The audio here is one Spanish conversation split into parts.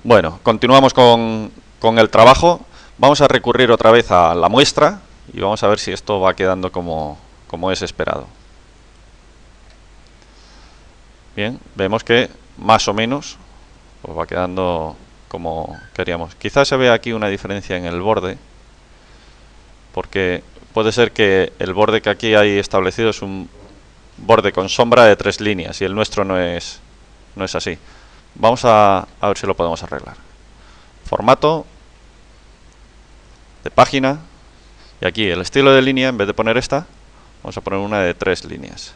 Bueno, continuamos con el trabajo. Vamos a recurrir otra vez a la muestra y vamos a ver si esto va quedando como es esperado. Bien, vemos que más o menos pues va quedando como queríamos. Quizás se vea aquí una diferencia en el borde, porque puede ser que el borde que aquí hay establecido es un borde con sombra de 3 líneas y el nuestro no es así. Vamos a ver si lo podemos arreglar. Formato de página, y aquí el estilo de línea, en vez de poner esta, vamos a poner una de 3 líneas,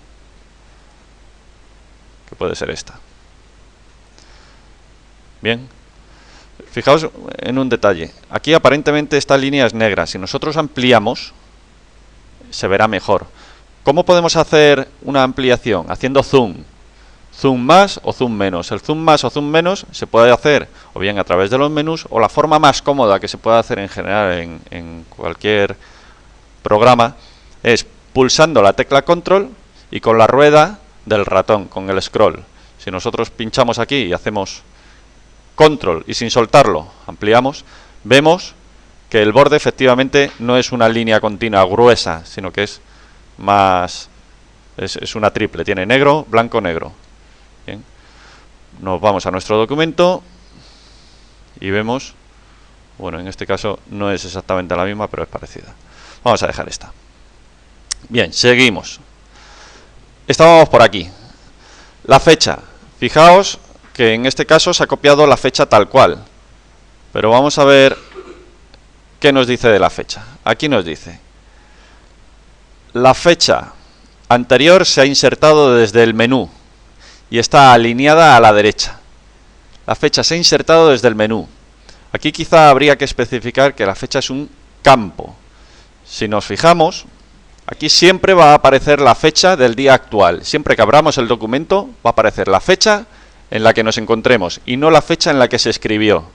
que puede ser esta. Bien, fijaos en un detalle. Aquí aparentemente esta línea es negra. Si nosotros ampliamos, se verá mejor. ¿Cómo podemos hacer una ampliación? Haciendo zoom. Zoom más o zoom menos. El zoom más o zoom menos se puede hacer o bien a través de los menús, o la forma más cómoda que se puede hacer en general en cualquier programa es pulsando la tecla control y con la rueda del ratón, con el scroll. Si nosotros pinchamos aquí y hacemos control y sin soltarlo ampliamos, vemos que el borde efectivamente no es una línea continua gruesa, sino que es más, es una triple, tiene negro, blanco, negro. Bien. Nos vamos a nuestro documento y vemos, bueno, en este caso no es exactamente la misma, pero es parecida. Vamos a dejar esta. Bien, seguimos. Estábamos por aquí. La fecha. Fijaos que en este caso se ha copiado la fecha tal cual. Pero vamos a ver qué nos dice de la fecha. Aquí nos dice: la fecha anterior se ha insertado desde el menú y está alineada a la derecha. La fecha se ha insertado desde el menú. Aquí quizá habría que especificar que la fecha es un campo. Si nos fijamos, aquí siempre va a aparecer la fecha del día actual. Siempre que abramos el documento va a aparecer la fecha en la que nos encontremos y no la fecha en la que se escribió.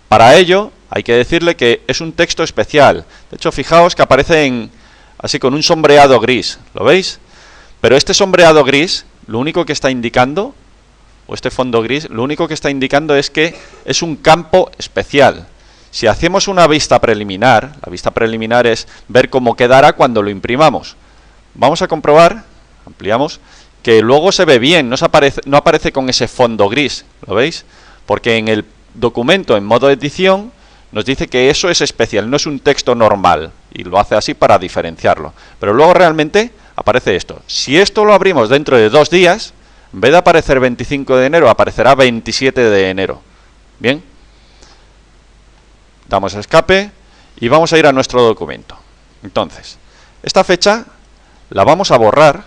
Para ello hay que decirle que es un texto especial. De hecho, fijaos que aparece así con un sombreado gris. ¿Lo veis? Pero este sombreado gris, lo único que está indicando, o este fondo gris, lo único que está indicando es que es un campo especial. Si hacemos una vista preliminar, la vista preliminar es ver cómo quedará cuando lo imprimamos. Vamos a comprobar, ampliamos, que luego se ve bien, no aparece con ese fondo gris, ¿lo veis? Porque en el documento en modo edición nos dice que eso es especial, no es un texto normal, y lo hace así para diferenciarlo. Pero luego realmente aparece esto. Si esto lo abrimos dentro de 2 días, en vez de aparecer 25 de enero, aparecerá 27 de enero. Bien. Damos a escape y vamos a ir a nuestro documento. Entonces, esta fecha la vamos a borrar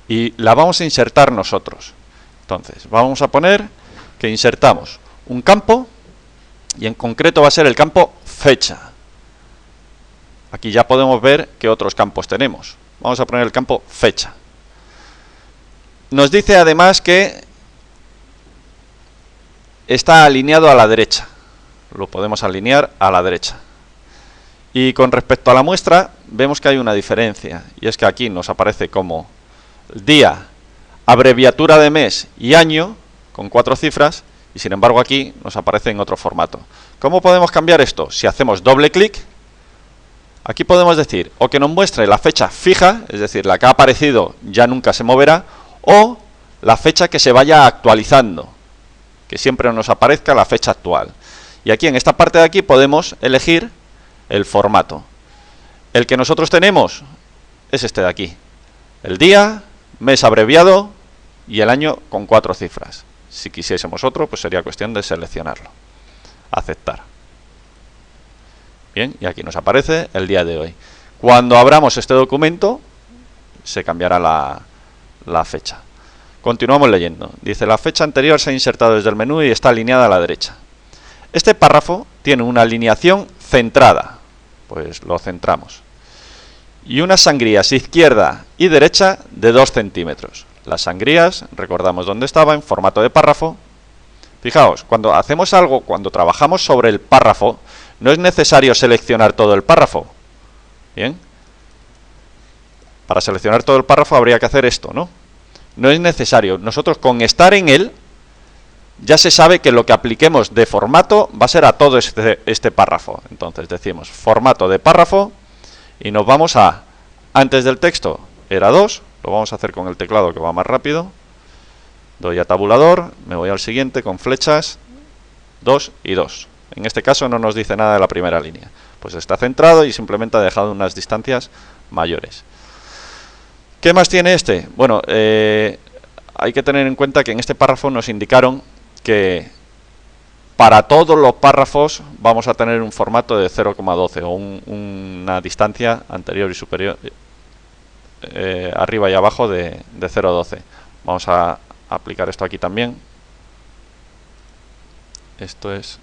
y la vamos a insertar nosotros. Entonces, vamos a poner que insertamos un campo y en concreto va a ser el campo fecha. Aquí ya podemos ver qué otros campos tenemos. Vamos a poner el campo fecha. Nos dice además que está alineado a la derecha. Lo podemos alinear a la derecha. Y con respecto a la muestra, vemos que hay una diferencia. Y es que aquí nos aparece como día, abreviatura de mes y año, con 4 cifras, y sin embargo aquí nos aparece en otro formato. ¿Cómo podemos cambiar esto? Si hacemos doble clic, aquí podemos decir o que nos muestre la fecha fija, es decir, la que ha aparecido ya nunca se moverá, o la fecha que se vaya actualizando, que siempre nos aparezca la fecha actual. Y aquí en esta parte de aquí podemos elegir el formato. El que nosotros tenemos es este de aquí. El día, mes abreviado y el año con 4 cifras. Si quisiésemos otro, pues sería cuestión de seleccionarlo. Aceptar. Bien, y aquí nos aparece el día de hoy. Cuando abramos este documento, se cambiará la fecha. Continuamos leyendo. Dice: la fecha anterior se ha insertado desde el menú y está alineada a la derecha. Este párrafo tiene una alineación centrada. Pues lo centramos. Y unas sangrías izquierda y derecha de 2 centímetros. Las sangrías, recordamos dónde estaba, en formato de párrafo. Fijaos, cuando hacemos algo, cuando trabajamos sobre el párrafo, no es necesario seleccionar todo el párrafo. Bien. Para seleccionar todo el párrafo habría que hacer esto, ¿no? No es necesario. Nosotros con estar en él ya se sabe que lo que apliquemos de formato va a ser a todo este párrafo. Entonces decimos formato de párrafo y nos vamos a, antes del texto era 2, lo vamos a hacer con el teclado que va más rápido. Doy a tabulador, me voy al siguiente con flechas, 2 y 2. En este caso no nos dice nada de la primera línea. Pues está centrado y simplemente ha dejado unas distancias mayores. ¿Qué más tiene este? Bueno, hay que tener en cuenta que en este párrafo nos indicaron que para todos los párrafos vamos a tener un formato de 0,12 o una distancia anterior y superior, arriba y abajo de 0,12. Vamos a aplicar esto aquí también. Esto es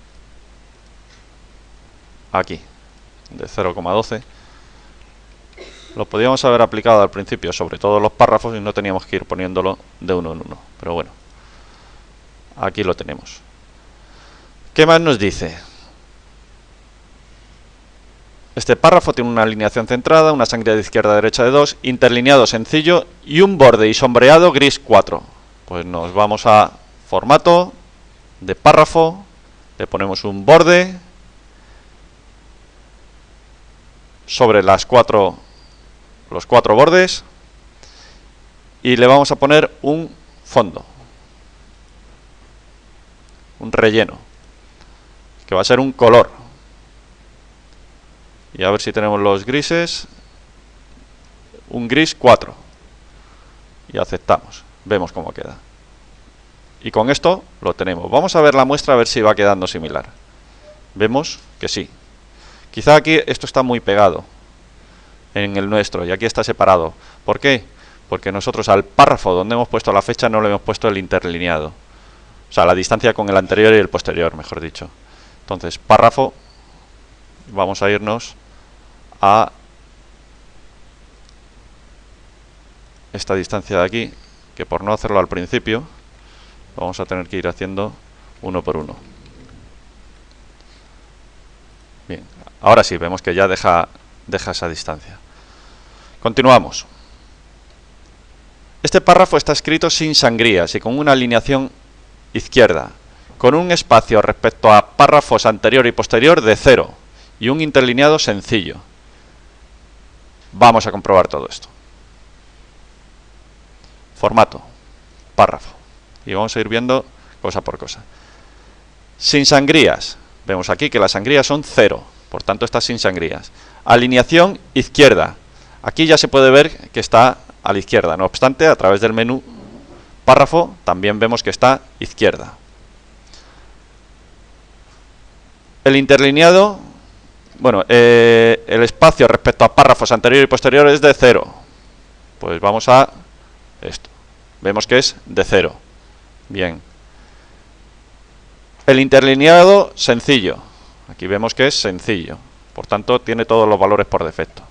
aquí, de 0,12. Lo podíamos haber aplicado al principio sobre todos los párrafos y no teníamos que ir poniéndolo de uno en uno. Pero bueno, aquí lo tenemos. ¿Qué más nos dice? Este párrafo tiene una alineación centrada, una sangría de izquierda a derecha de 2, interlineado sencillo y un borde y sombreado gris 4. Pues nos vamos a formato de párrafo, le ponemos un borde sobre los cuatro bordes y le vamos a poner un fondo, un relleno, que va a ser un color. Y a ver si tenemos los grises, un gris 4. Y aceptamos, vemos cómo queda. Y con esto lo tenemos. Vamos a ver la muestra a ver si va quedando similar. Vemos que sí. Quizá aquí esto está muy pegado en el nuestro y aquí está separado. ¿Por qué? Porque nosotros al párrafo donde hemos puesto la fecha no le hemos puesto el interlineado. O sea, la distancia con el anterior y el posterior, mejor dicho. Entonces, párrafo, vamos a irnos a esta distancia de aquí, que por no hacerlo al principio, vamos a tener que ir haciendo uno por uno. Bien, ahora sí, vemos que ya deja esa distancia. Continuamos. Este párrafo está escrito sin sangrías y con una alineación izquierda, con un espacio respecto a párrafos anterior y posterior de 0 y un interlineado sencillo. Vamos a comprobar todo esto. Formato, párrafo. Y vamos a ir viendo cosa por cosa. Sin sangrías. Vemos aquí que las sangrías son 0, por tanto está sin sangrías. Alineación izquierda. Aquí ya se puede ver que está a la izquierda. No obstante, a través del menú párrafo también vemos que está izquierda. El interlineado, bueno, el espacio respecto a párrafos anterior y posterior es de 0. Pues vamos a esto. Vemos que es de 0. Bien. El interlineado sencillo. Aquí vemos que es sencillo. Por tanto, tiene todos los valores por defecto.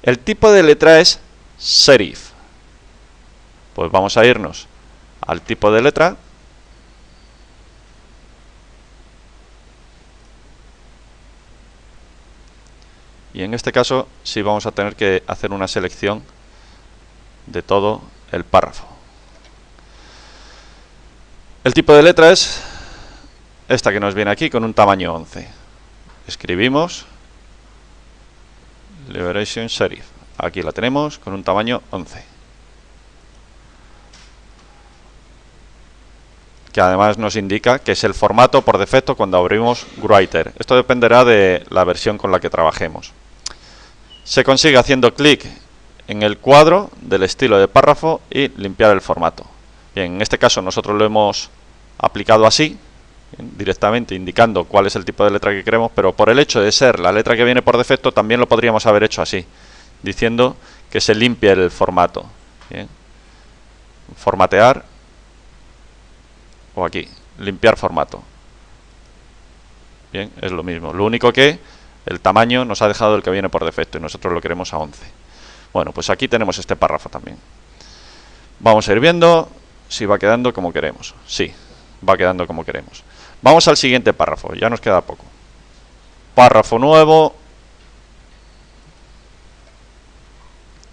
El tipo de letra es serif. Pues vamos a irnos al tipo de letra. Y en este caso sí vamos a tener que hacer una selección de todo el párrafo. El tipo de letra es esta que nos viene aquí con un tamaño 11. Escribimos Liberation Serif. Aquí la tenemos con un tamaño 11. Que además nos indica que es el formato por defecto cuando abrimos Writer. Esto dependerá de la versión con la que trabajemos. Se consigue haciendo clic en el cuadro del estilo de párrafo y limpiar el formato. Bien, en este caso nosotros lo hemos aplicado así, directamente indicando cuál es el tipo de letra que queremos, pero por el hecho de ser la letra que viene por defecto también lo podríamos haber hecho así, diciendo que se limpie el formato. Bien. Formatear, o aquí, limpiar formato. Bien, es lo mismo. Lo único que el tamaño nos ha dejado el que viene por defecto y nosotros lo queremos a 11. Bueno, pues aquí tenemos este párrafo también. Vamos a ir viendo si va quedando como queremos. Sí, va quedando como queremos. Vamos al siguiente párrafo, ya nos queda poco. Párrafo nuevo.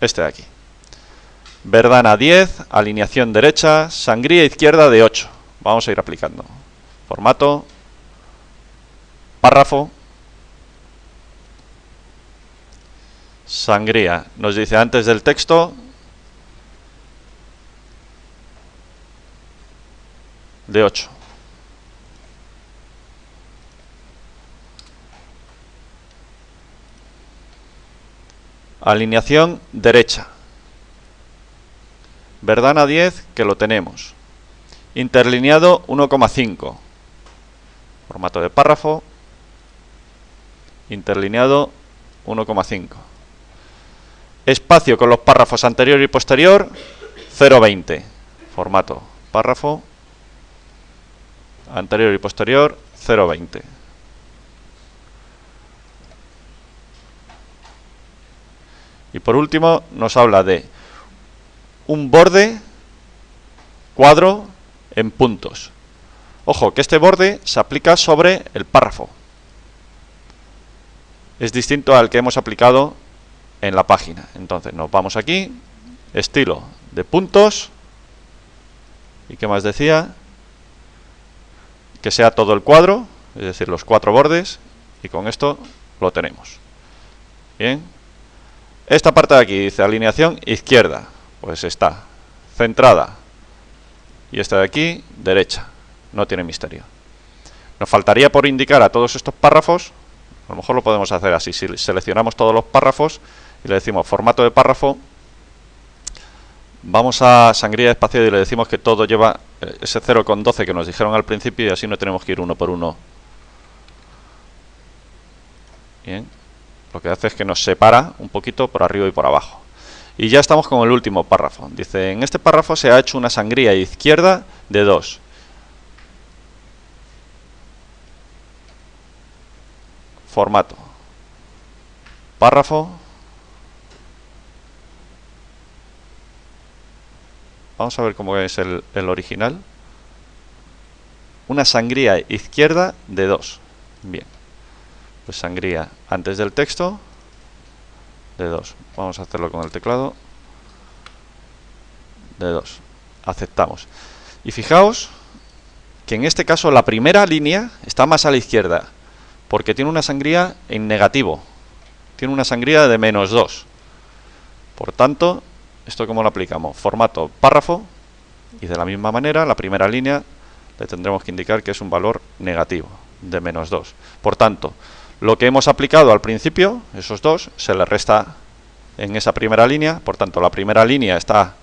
Este de aquí. Verdana 10, alineación derecha, sangría izquierda de 8. Vamos a ir aplicando. formato, párrafo, sangría. Nos dice antes del texto de 8. Alineación derecha. Verdana 10, que lo tenemos. Interlineado 1,5. Formato de párrafo. Interlineado 1,5. Espacio con los párrafos anterior y posterior 0,20. Formato párrafo. Anterior y posterior 0,20. Y por último nos habla de un borde cuadro en puntos. Ojo, que este borde se aplica sobre el párrafo. Es distinto al que hemos aplicado en la página. Entonces nos vamos aquí, estilo de puntos. ¿Y qué más decía? Que sea todo el cuadro, es decir, los 4 bordes. Y con esto lo tenemos. Bien. Esta parte de aquí dice alineación izquierda, pues está centrada, y esta de aquí derecha, no tiene misterio. Nos faltaría por indicar a todos estos párrafos, a lo mejor lo podemos hacer así, si seleccionamos todos los párrafos y le decimos formato de párrafo, vamos a sangría espaciado y le decimos que todo lleva ese 0,12 que nos dijeron al principio y así no tenemos que ir uno por uno. Bien. Lo que hace es que nos separa un poquito por arriba y por abajo. Y ya estamos con el último párrafo. Dice, en este párrafo se ha hecho una sangría izquierda de 2. Formato. Párrafo. Vamos a ver cómo es el original. Una sangría izquierda de 2. Bien. Pues sangría antes del texto de 2. Vamos a hacerlo con el teclado. De 2. Aceptamos. Y fijaos que en este caso la primera línea está más a la izquierda, porque tiene una sangría en negativo. Tiene una sangría de -2. Por tanto, ¿esto cómo lo aplicamos? Formato párrafo, y de la misma manera la primera línea le tendremos que indicar que es un valor negativo, de -2. Por tanto, lo que hemos aplicado al principio, esos dos, se le resta en esa primera línea. Por tanto, la primera línea está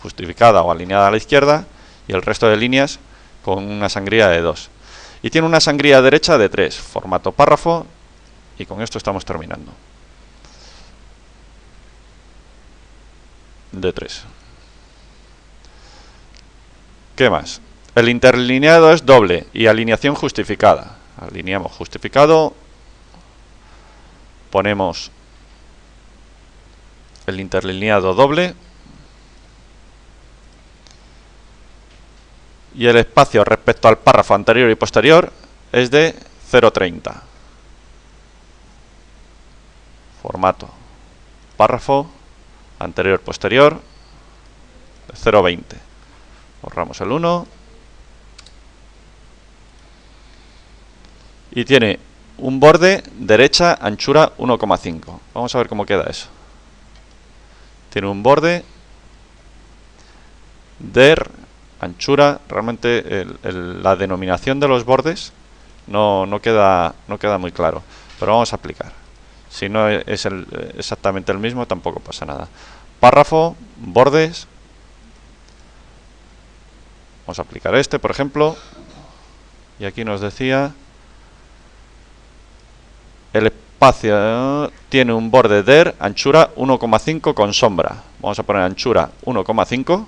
justificada o alineada a la izquierda y el resto de líneas con una sangría de 2. Y tiene una sangría derecha de 3, formato párrafo, y con esto estamos terminando. De 3. ¿Qué más? El interlineado es doble y alineación justificada. Alineamos justificado. Ponemos el interlineado doble y el espacio respecto al párrafo anterior y posterior es de 0,30. Formato párrafo anterior posterior 0,20. Borramos el 1 y tiene un borde derecha anchura 1,5. Vamos a ver cómo queda eso. Tiene un borde der anchura. Realmente la denominación de los bordes no queda muy claro, pero vamos a aplicar. Si no es exactamente el mismo, tampoco pasa nada. Párrafo, bordes. Vamos a aplicar este, por ejemplo. Y aquí nos decía el espacio tiene un borde der anchura 1,5 con sombra. Vamos a poner anchura 1,5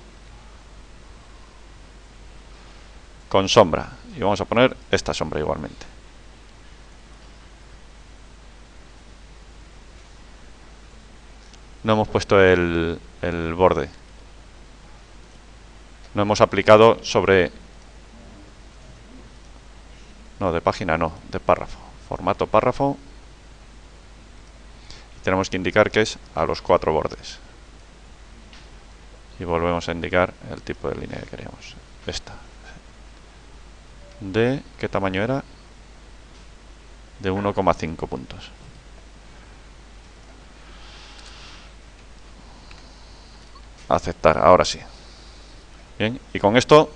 con sombra. Y vamos a poner esta sombra igualmente. No hemos puesto el borde. No hemos aplicado sobre... No, de página no, de párrafo. Formato párrafo. Y tenemos que indicar que es a los 4 bordes. Y volvemos a indicar el tipo de línea que queremos. Esta. de, ¿qué tamaño era? De 1,5 puntos. Aceptar, ahora sí. Bien, y con esto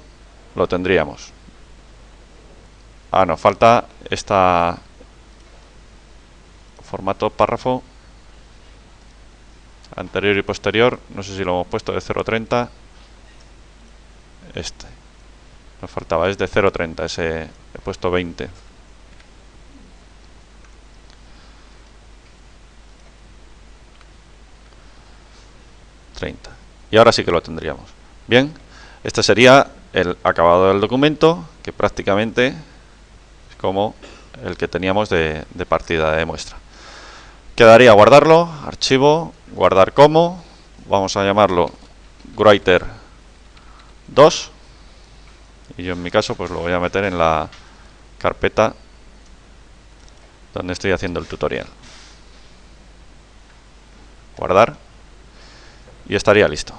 lo tendríamos. Nos falta esta formato párrafo anterior y posterior. No sé si lo hemos puesto de 0,30. Este nos faltaba, es de 0,30. Ese he puesto 20. Y ahora sí que lo tendríamos. Bien, este sería el acabado del documento, que prácticamente es como el que teníamos de partida de muestra. Quedaría guardarlo, archivo, guardar como, vamos a llamarlo Writer 2, y yo en mi caso pues lo voy a meter en la carpeta donde estoy haciendo el tutorial. Guardar y estaría listo.